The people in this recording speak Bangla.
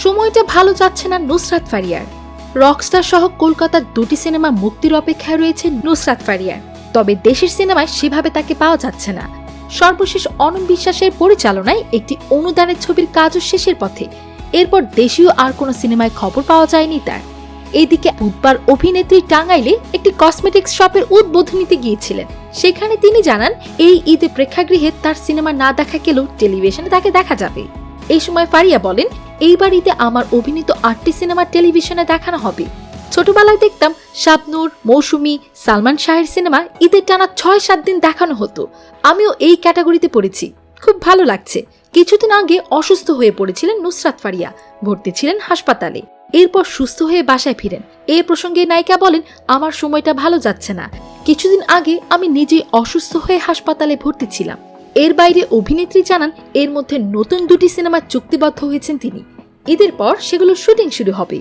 সময়টা ভালো যাচ্ছে না নুসরাত ফারিয়ার। রকস্টার সহ কলকাতার 2টি সিনেমা মুক্তির অপেক্ষায় রয়েছে নুসরাত ফারিয়ার, তবে দেশের সিনেমায় সেভাবে তাকে পাওয়া যাচ্ছে না। সর্বশেষ অনম বিশ্বাসের পরিচালনায় একটি অনুদানের ছবির কাজও শেষের পথে। এরপর দেশীয় আর কোনো সিনেমায় খবর পাওয়া যায়নি তার। এদিকে বুধবার অভিনেত্রী টাঙ্গাইলে একটি কসমেটিক্স শপের উদ্বোধনীতে গিয়েছিলেন। সেখানে তিনি জানান, এই ঈদে প্রেক্ষাগৃহে তার সিনেমা না দেখা গেলেও টেলিভিশনে তাকে দেখা যাবে। এই সময় ফারিয়া বলেন, এইবার ঈদে আমার অভিনীত 8টি সিনেমা টেলিভিশনে দেখানো হবে। ছোটবেলায় দেখতাম শাবনূর, মৌসুমী, সালমান শাহের সিনেমা ঈদের টানা 6-7 দিন দেখানো হতো। আমিও এই ক্যাটাগরিতে পড়েছি, খুব ভালো লাগছে। কিছুদিন আগে অসুস্থ হয়ে পড়েছিলেন নুসরাত ফারিয়া, ভর্তি ছিলেন হাসপাতালে। এরপর সুস্থ হয়ে বাসায় ফিরেন। এ প্রসঙ্গে নায়িকা বলেন, আমার সময়টা ভালো যাচ্ছে না। কিছুদিন আগে আমি নিজেই অসুস্থ হয়ে হাসপাতালে ভর্তি ছিলাম। এর বাইরে অভিনেত্রী জানান, এর মধ্যে নতুন 2টি সিনেমা চুক্তিবদ্ধ হয়েছেন তিনি। ঈদের পর সেগুলো শুটিং শুরু হবে।